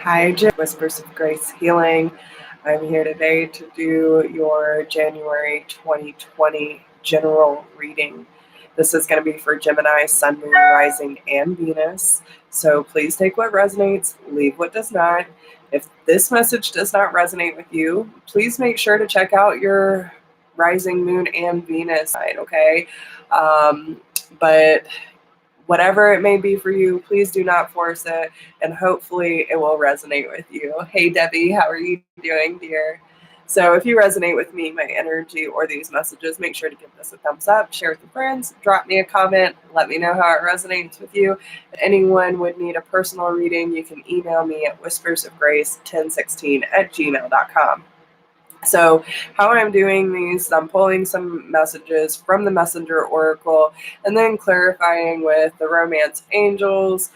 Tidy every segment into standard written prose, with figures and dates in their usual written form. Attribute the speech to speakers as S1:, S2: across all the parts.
S1: Hi, Jim. Whispers of Grace Healing. I'm here today to do your January 2020 general reading. This is going to be for Gemini, Sun, Moon, Rising, and Venus. So please take what resonates, leave what does not. If this message does not resonate with you, please make sure to check out your Rising, Moon, and Venus side, okay? But whatever it may be for you, please do not force it, and hopefully it will resonate with you. Hey, Debbie, how are you doing, dear? So if you resonate with me, my energy, or these messages, make sure to give this a thumbs up, share with your friends, drop me a comment, let me know how it resonates with you. If anyone would need a personal reading, you can email me at whispersofgrace1016@gmail.com. So how I'm doing these, I'm pulling some messages from the Messenger Oracle and then clarifying with the Romance Angels,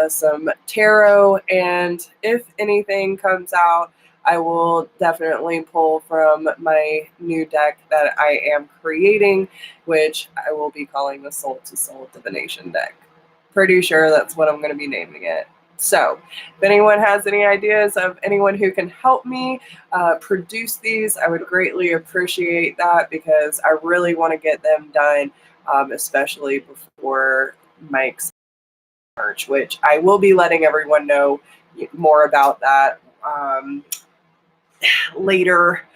S1: some tarot, and if anything comes out, I will definitely pull from my new deck that I am creating, which I will be calling the Soul to Soul Divination deck. Pretty sure that's what I'm going to be naming it. So if anyone has any ideas of anyone who can help me produce these, I would greatly appreciate that, because I really want to get them done, especially before Mike's March, which I will be letting everyone know more about that later.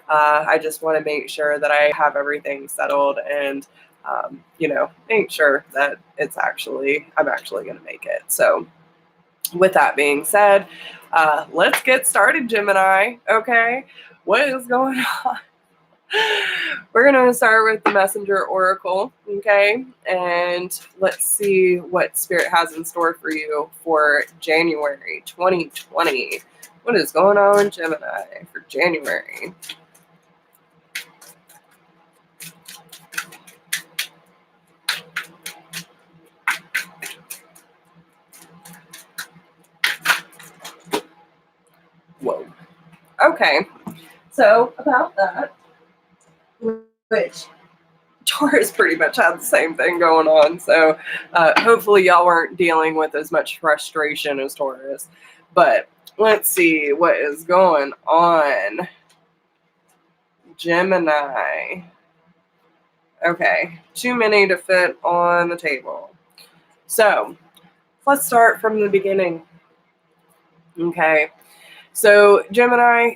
S1: I just want to make sure that I have everything settled and make sure that I'm actually going to make it. So with that being said, let's get started, Gemini. Okay, what is going on? We're going to start with the Messenger Oracle, okay? And let's see what Spirit has in store for you for January 2020. What is going on, Gemini, for January? Whoa. Okay, so about that, which Taurus pretty much had the same thing going on, so hopefully y'all weren't dealing with as much frustration as Taurus. But let's see what is going on, Gemini. Okay, too many to fit on the table. So let's start from the beginning. Okay, so Gemini,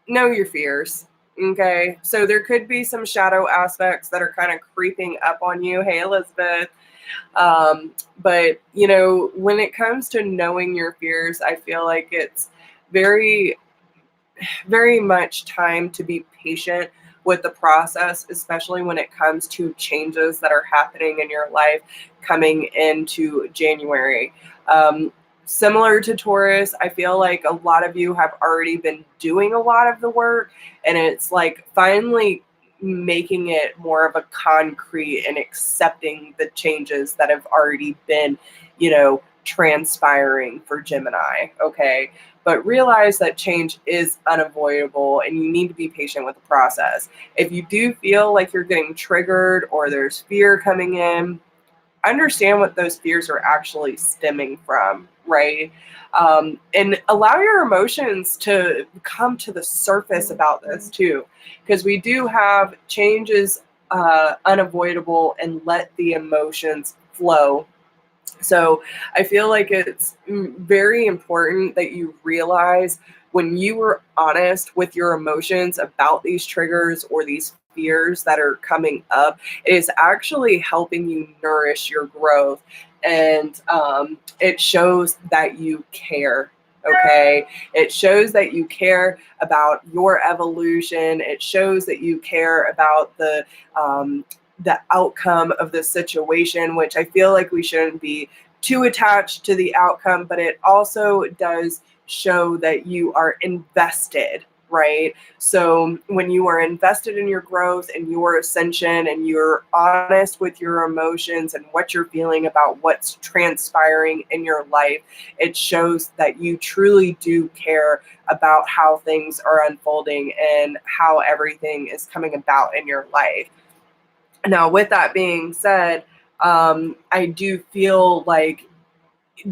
S1: know your fears. Okay, so there could be some shadow aspects that are kind of creeping up on you. Hey, Elizabeth. But when it comes to knowing your fears, I feel like it's very, very much time to be patient with the process, especially when it comes to changes that are happening in your life coming into January. Similar to Taurus, I feel like a lot of you have already been doing a lot of the work, and it's like finally making it more of a concrete and accepting the changes that have already been, transpiring for Gemini, okay? But realize that change is unavoidable and you need to be patient with the process. If you do feel like you're getting triggered or there's fear coming in, understand what those fears are actually stemming from, right? And allow your emotions to come to the surface about this too, because we do have changes unavoidable, and let the emotions flow. So I feel like it's very important that you realize when you are honest with your emotions about these triggers or these fears that are coming up, it is actually helping you nourish your growth. And it shows that you care. Okay. It shows that you care about your evolution. It shows that you care about the outcome of the situation, which I feel like we shouldn't be too attached to the outcome, but it also does show that you are invested, right? So when you are invested in your growth and your ascension, and you're honest with your emotions and what you're feeling about what's transpiring in your life, it shows that you truly do care about how things are unfolding and how everything is coming about in your life. Now, with that being said, I do feel like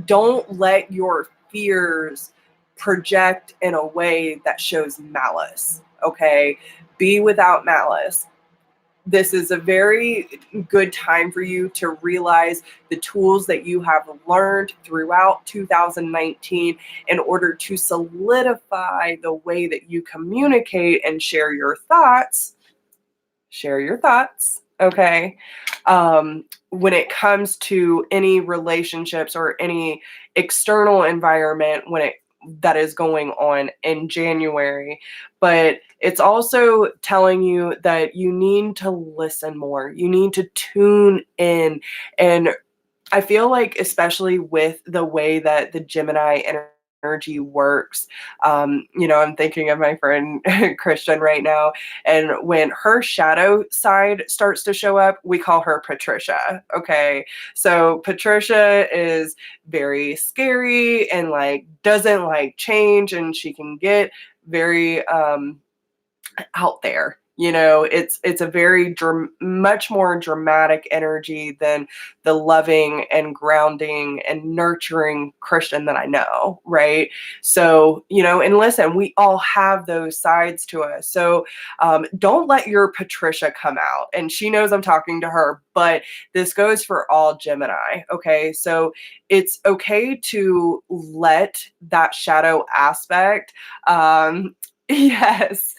S1: don't let your fears project in a way that shows malice. Okay. Be without malice. This is a very good time for you to realize the tools that you have learned throughout 2019 in order to solidify the way that you communicate and share your thoughts. Share your thoughts, okay? When it comes to any relationships or any external environment that is going on in January, but it's also telling you that you need to listen more. You need to tune in. And I feel like, especially with the way that the Gemini energy works, I'm thinking of my friend Christian right now. And when her shadow side starts to show up, we call her Patricia. Okay. So Patricia is very scary and like doesn't like change, and she can get very out there. It's a very much more dramatic energy than the loving and grounding and nurturing Christian that I know, right? So, and listen, we all have those sides to us. So don't let your Patricia come out. And she knows I'm talking to her, but this goes for all Gemini, okay? So it's okay to let that shadow aspect yes.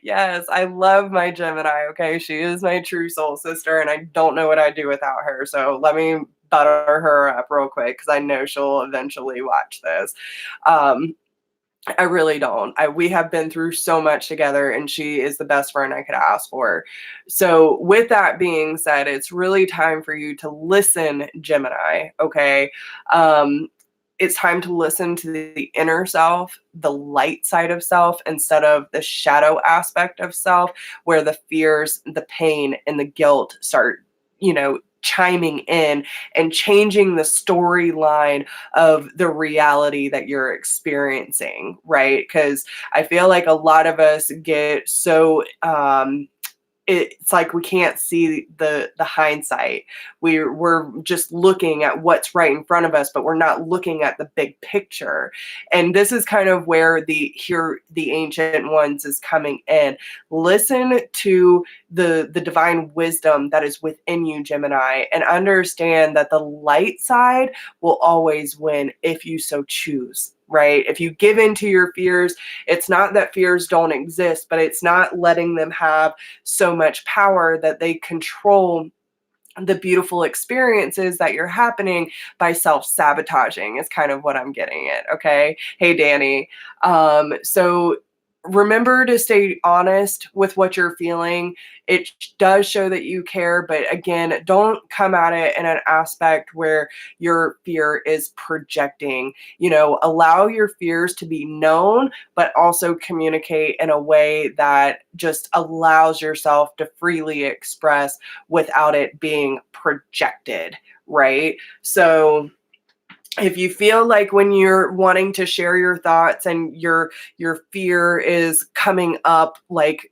S1: Yes. I love my Gemini. Okay. She is my true soul sister, and I don't know what I'd do without her. So let me butter her up real quick, because I know she'll eventually watch this. I really don't. We have been through so much together, and she is the best friend I could ask for. So with that being said, it's really time for you to listen, Gemini. Okay. It's time to listen to the inner self, the light side of self, instead of the shadow aspect of self, where the fears, the pain, and the guilt start, chiming in and changing the storyline of the reality that you're experiencing, right? Because I feel like a lot of us get so it's like we can't see the hindsight. We're just looking at what's right in front of us, but we're not looking at the big picture. And this is kind of where the ancient ones is coming in. Listen to the divine wisdom that is within you, Gemini, and understand that the light side will always win if you so choose. Right? If you give in to your fears, it's not that fears don't exist, but it's not letting them have so much power that they control the beautiful experiences that you're happening by self-sabotaging is kind of what I'm getting at. Okay. Hey, Danny. So remember to stay honest with what you're feeling. It does show that you care, but again, don't come at it in an aspect where your fear is projecting. Allow your fears to be known, but also communicate in a way that just allows yourself to freely express without it being projected, right? So if you feel like when you're wanting to share your thoughts and your fear is coming up like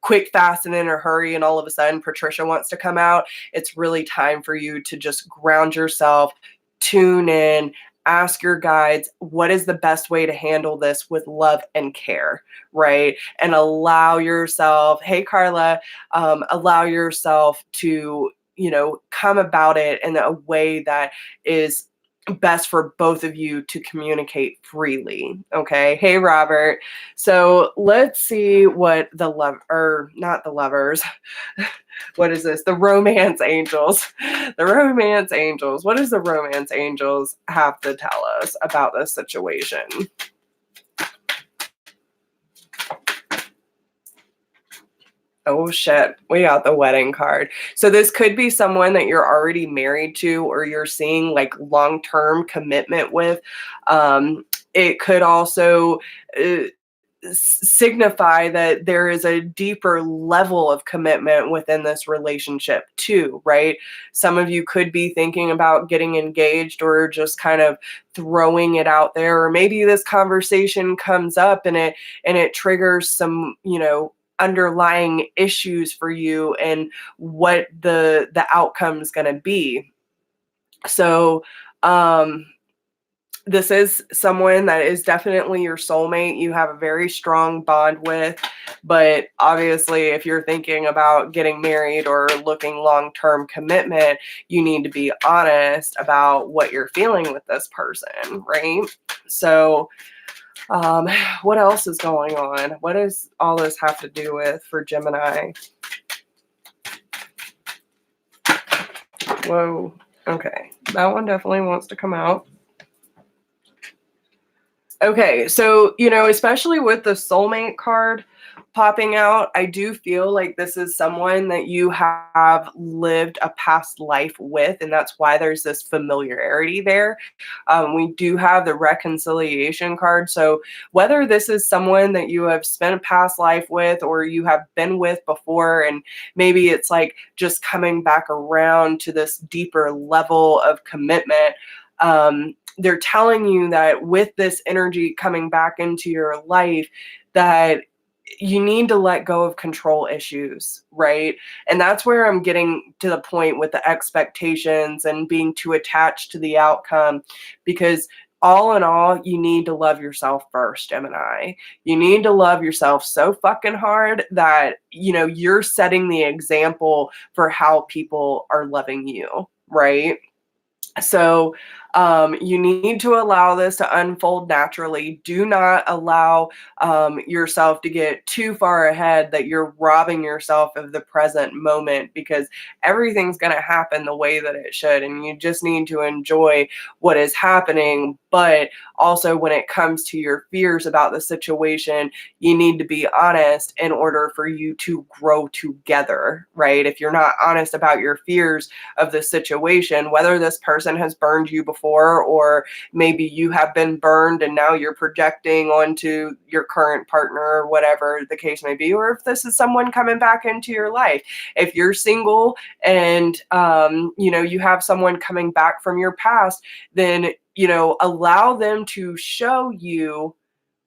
S1: quick, fast, and in a hurry, and all of a sudden Patricia wants to come out, it's really time for you to just ground yourself, tune in, ask your guides, what is the best way to handle this with love and care, right? And allow yourself, hey, Carla, allow yourself to, come about it in a way that is best for both of you to communicate freely. Okay. Hey, Robert. So let's see what not the lovers. What is this? The romance angels. The romance angels. What does the romance angels have to tell us about this situation? Oh shit, we got the wedding card. So this could be someone that you're already married to, or you're seeing like long-term commitment with. It could also signify that there is a deeper level of commitment within this relationship too, right? Some of you could be thinking about getting engaged, or just kind of throwing it out there, or maybe this conversation comes up and it triggers some, underlying issues for you and what the outcome is going to be. So This is someone that is definitely your soulmate. You have a very strong bond with, but obviously if you're thinking about getting married or looking long-term commitment, you need to be honest about what you're feeling with this person, right? So what else is going on? What does all this have to do with for Gemini? Whoa. Okay. That one definitely wants to come out. Okay, so, especially with the soulmate card popping out, I do feel like this is someone that you have lived a past life with, and that's why there's this familiarity there. We do have the reconciliation card, so whether this is someone that you have spent a past life with or you have been with before, and maybe it's like just coming back around to this deeper level of commitment, they're telling you that with this energy coming back into your life, that you need to let go of control issues, right? And that's where I'm getting to the point with the expectations and being too attached to the outcome, because all in all, you need to love yourself first, Gemini. You need to love yourself so fucking hard that, you're setting the example for how people are loving you, right? So you need to allow this to unfold naturally. Do not allow yourself to get too far ahead that you're robbing yourself of the present moment, because everything's going to happen the way that it should. And you just need to enjoy what is happening. But also, when it comes to your fears about the situation, you need to be honest in order for you to grow together, right? If you're not honest about your fears of the situation, whether this person has burned you before, or maybe you have been burned and now you're projecting onto your current partner, or whatever the case may be, or if this is someone coming back into your life. If you're single and you have someone coming back from your past, then allow them to show you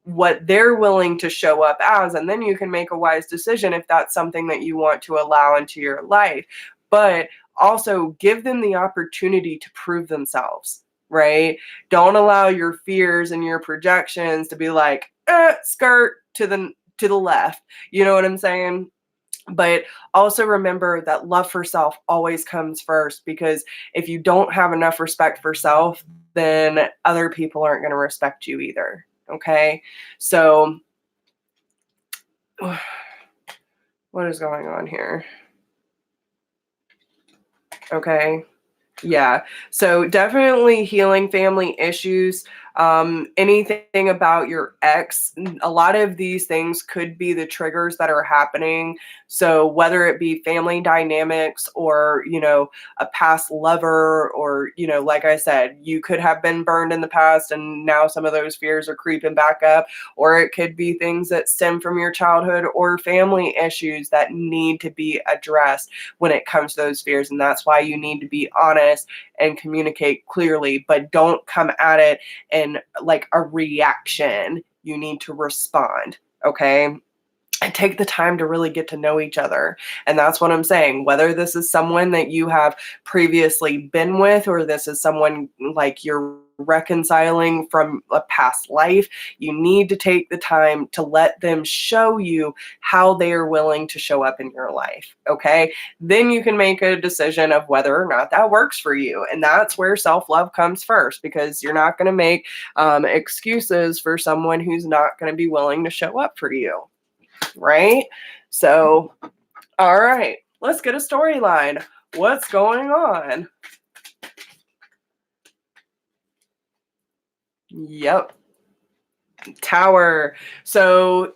S1: what they're willing to show up as, and then you can make a wise decision if that's something that you want to allow into your life. But also give them the opportunity to prove themselves, right? Don't allow your fears and your projections to be like, skirt to the left. You know what I'm saying? But also remember that love for self always comes first, because if you don't have enough respect for self, then other people aren't going to respect you either. Okay? So what is going on here? Okay. Yeah. So definitely healing family issues. Anything about your ex, a lot of these things could be the triggers that are happening. So whether it be family dynamics or, a past lover, or, like I said, you could have been burned in the past and now some of those fears are creeping back up, or it could be things that stem from your childhood or family issues that need to be addressed when it comes to those fears. And that's why you need to be honest and communicate clearly, but don't come at it in like a reaction. You need to respond, okay? And take the time to really get to know each other. And that's what I'm saying. Whether this is someone that you have previously been with, or this is someone like you're reconciling from a past life, you need to take the time to let them show you how they are willing to show up in your life. Okay. Then you can make a decision of whether or not that works for you. And that's where self-love comes first, because you're not going to make excuses for someone who's not going to be willing to show up for you. Right? So, all right, let's get a storyline. What's going on? Yep. Tower. So,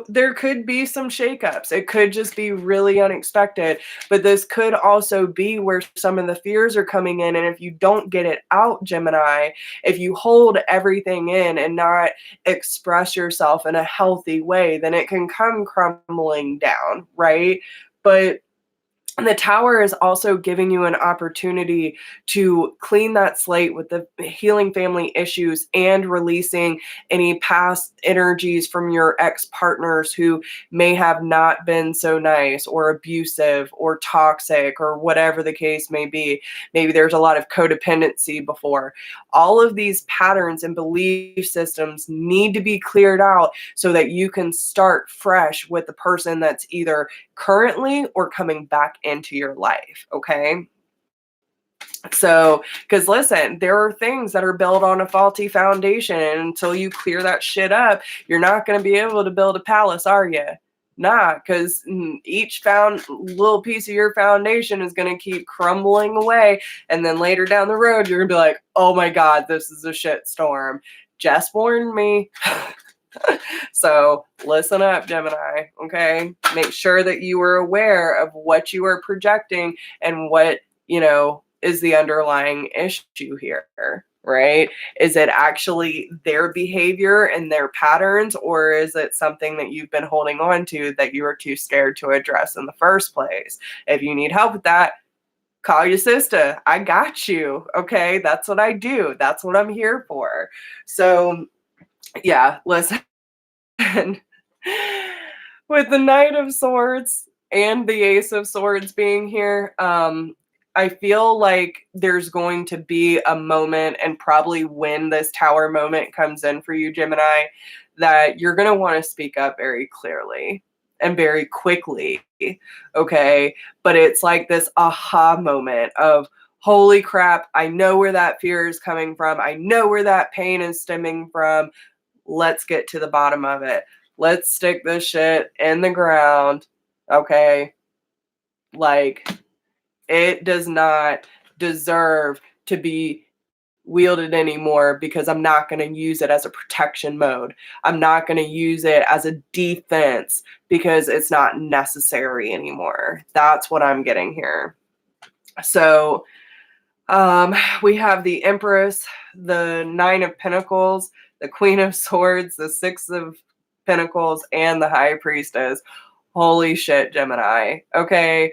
S1: there could be some shakeups. It could just be really unexpected, but this could also be where some of the fears are coming in. And if you don't get it out, Gemini, if you hold everything in and not express yourself in a healthy way, then it can come crumbling down, right? But And the tower is also giving you an opportunity to clean that slate with the healing family issues and releasing any past energies from your ex-partners who may have not been so nice or abusive or toxic or whatever the case may be. Maybe there's a lot of codependency before. All of these patterns and belief systems need to be cleared out so that you can start fresh with the person that's either currently or coming back into your life, okay? So, because listen, there are things that are built on a faulty foundation, and until you clear that shit up, you're not going to be able to build a palace, are you? Nah, because each little piece of your foundation is going to keep crumbling away, and then later down the road, you're going to be like, oh my God, this is a shit storm. Jess warned me. So listen up, Gemini, okay? Make sure that you are aware of what you are projecting and what, is the underlying issue here, right? Is it actually their behavior and their patterns, or is it something that you've been holding on to that you are too scared to address in the first place? If you need help with that, call your sister. I got you, okay? That's what I do. That's what I'm here for. So yeah, listen. With the Knight of Swords and the Ace of Swords being here, I feel like there's going to be a moment, and probably when this tower moment comes in for you, Gemini, that you're going to want to speak up very clearly and very quickly, okay? But it's like this aha moment of, holy crap, I know where that fear is coming from. I know where that pain is stemming from. Let's get to the bottom of it. Let's stick this shit in the ground, okay? Like, it does not deserve to be wielded anymore, because I'm not going to use it as a protection mode. I'm not going to use it as a defense because it's not necessary anymore. That's what I'm getting here. So we have the Empress, the Nine of Pentacles, the Queen of Swords, the Six of Pentacles, and the High Priestess. Holy shit, Gemini. Okay.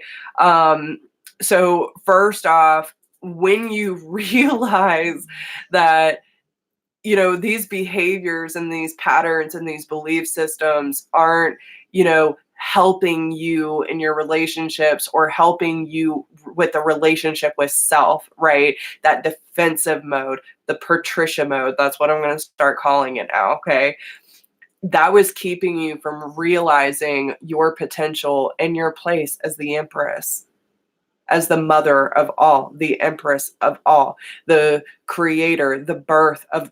S1: So first off, when you realize that, these behaviors and these patterns and these belief systems aren't, helping you in your relationships or helping you with the relationship with self, right? That defensive mode, the Patricia mode, that's what I'm going to start calling it now, okay? That was keeping you from realizing your potential and your place as the Empress, as the mother of all, the Empress of all, the creator, the birth of,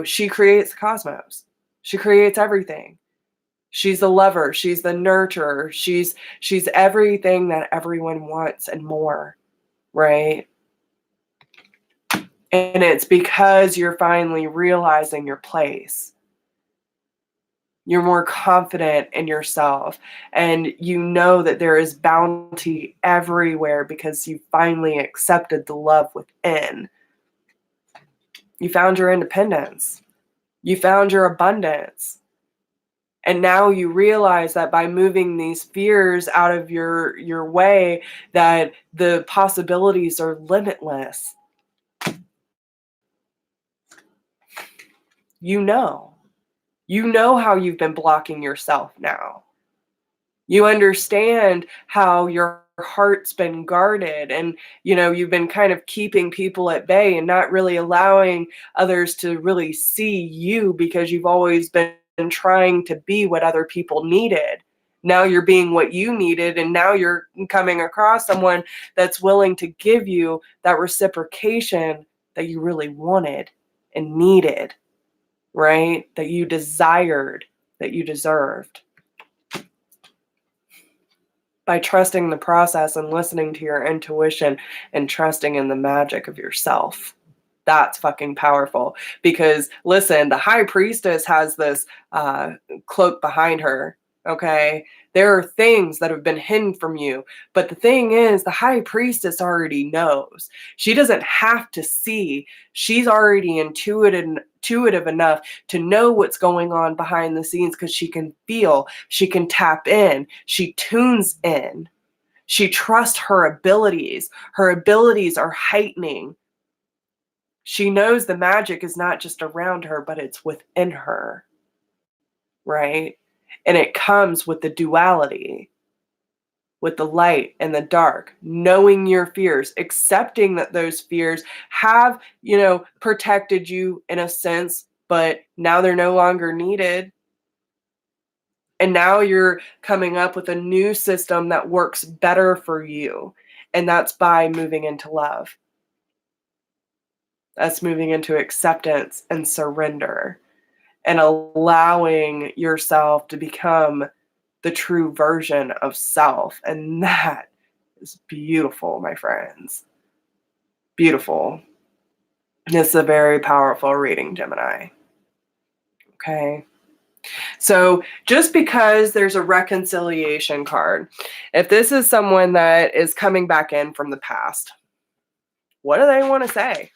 S1: she creates the cosmos. She creates everything. She's the lover. She's the nurturer. She's everything that everyone wants and more, right? And it's because you're finally realizing your place. You're more confident in yourself, and you know that there is bounty everywhere because you finally accepted the love within. You found your independence. You found your abundance. And now you realize that by moving these fears out of your way, that the possibilities are limitless. You know how you've been blocking yourself now. You understand how your heart's been guarded, and you've been kind of keeping people at bay and not really allowing others to really see you because you've always been trying to be what other people needed. Now you're being what you needed, and now you're coming across someone that's willing to give you that reciprocation that you really wanted and needed, right? That you desired, that you deserved. By trusting the process and listening to your intuition and trusting in the magic of yourself. That's fucking powerful. Because listen, the High Priestess has this cloak behind her, okay? There are things that have been hidden from you. But the thing is, the High Priestess already knows. She doesn't have to see. She's already intuitive enough to know what's going on behind the scenes, because she can feel, she can tap in, she tunes in. She trusts her abilities. Her abilities are heightening. She knows the magic is not just around her, but it's within her, right? And it comes with the duality, with the light and the dark, knowing your fears, accepting that those fears have, protected you in a sense, but now they're no longer needed. And now you're coming up with a new system that works better for you. And that's by moving into love. That's moving into acceptance and surrender and allowing yourself to become the true version of self. And that is beautiful, my friends. Beautiful. It's a very powerful reading, Gemini. Okay. So just because there's a reconciliation card, if this is someone that is coming back in from the past, what do they want to say?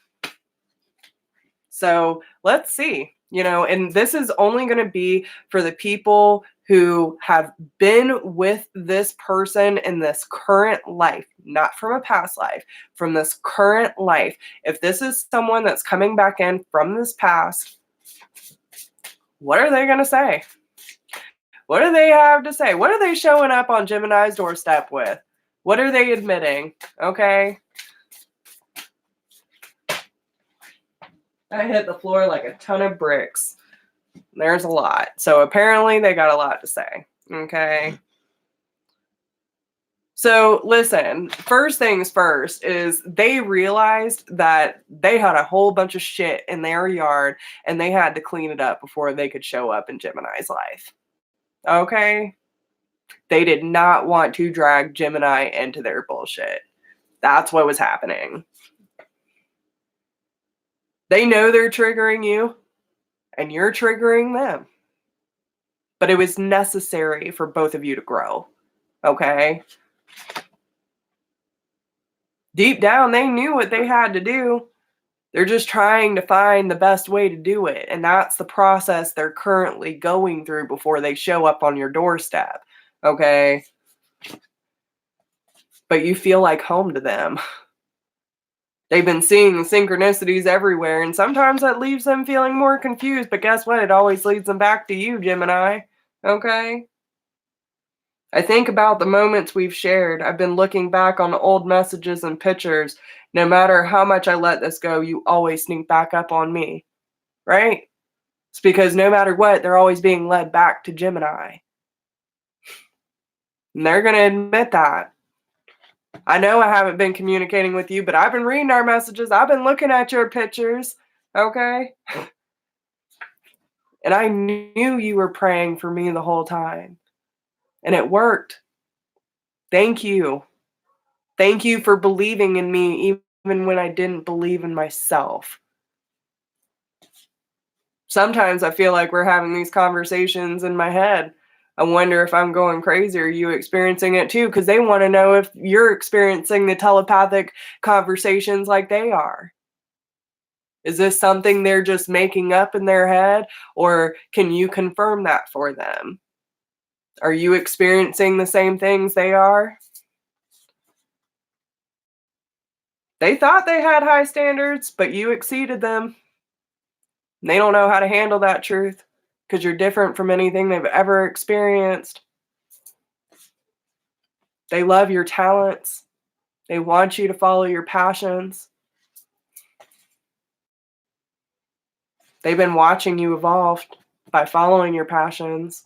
S1: So let's see, and this is only going to be for the people who have been with this person in this current life, not from a past life, from this current life. If this is someone that's coming back in from this past, what are they going to say? What do they have to say? What are they showing up on Gemini's doorstep with? What are they admitting? Okay. I hit the floor like a ton of bricks. There's a lot. So apparently they got a lot to say. Okay. So listen, first things first is they realized that they had a whole bunch of shit in their yard and they had to clean it up before they could show up in Gemini's life. Okay. They did not want to drag Gemini into their bullshit. That's what was happening. They know they're triggering you and you're triggering them. But it was necessary for both of you to grow. Okay? Deep down, they knew what they had to do. They're just trying to find the best way to do it. And that's the process they're currently going through before they show up on your doorstep. Okay? But you feel like home to them. They've been seeing synchronicities everywhere, and sometimes that leaves them feeling more confused, but guess what? It always leads them back to you, Gemini. Okay? I think about the moments we've shared. I've been looking back on old messages and pictures. No matter how much I let this go, you always sneak back up on me. Right? It's because no matter what, they're always being led back to Gemini. And they're going to admit that. I know I haven't been communicating with you, but I've been reading our messages. I've been looking at your pictures. Okay? And I knew you were praying for me the whole time. And it worked. Thank you. Thank you for believing in me even when I didn't believe in myself. Sometimes I feel like we're having these conversations in my head. I wonder if I'm going crazy. Are you experiencing it too? Because they want to know if you're experiencing the telepathic conversations like they are. Is this something they're just making up in their head? Or can you confirm that for them? Are you experiencing the same things they are? They thought they had high standards, but you exceeded them. And they don't know how to handle that truth because you're different from anything they've ever experienced. They love your talents. They want you to follow your passions. They've been watching you evolve by following your passions.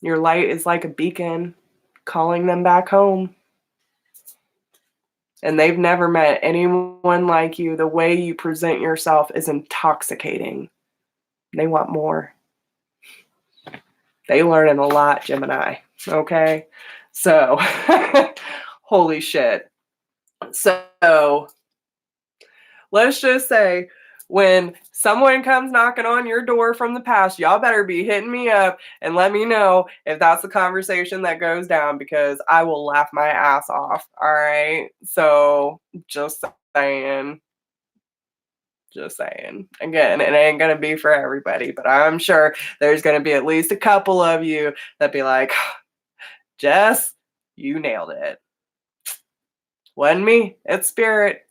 S1: Your light is like a beacon calling them back home. And they've never met anyone like you. The way you present yourself is intoxicating. They want more. They learning a lot, Gemini. Okay? So, holy shit. So, let's just say when someone comes knocking on your door from the past, y'all better be hitting me up and let me know if that's the conversation that goes down because I will laugh my ass off. All right? So, just saying. Just saying. Again, it ain't going to be for everybody, but I'm sure there's going to be at least a couple of you that be like, Jess, You nailed it. Wasn't me. It's spirit.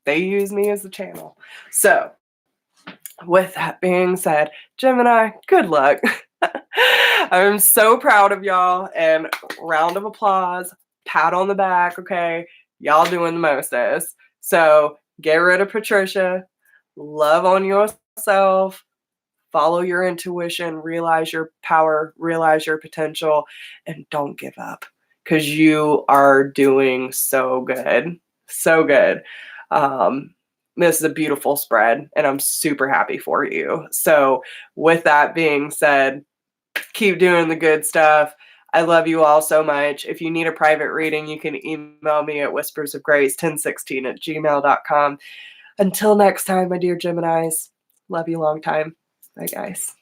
S1: They use me as a channel. So, with that being said, Gemini, good luck. I'm so proud of y'all, and round of applause, pat on the back, okay? Y'all doing the mostest. So get rid of Patricia, love on yourself, follow your intuition, realize your power, realize your potential, and don't give up because you are doing so good. So good. This is a beautiful spread, and I'm super happy for you. So with that being said, keep doing the good stuff. I love you all so much. If you need a private reading, you can email me at whispersofgrace1016@gmail.com. Until next time, my dear Geminis, love you long time. Bye, guys.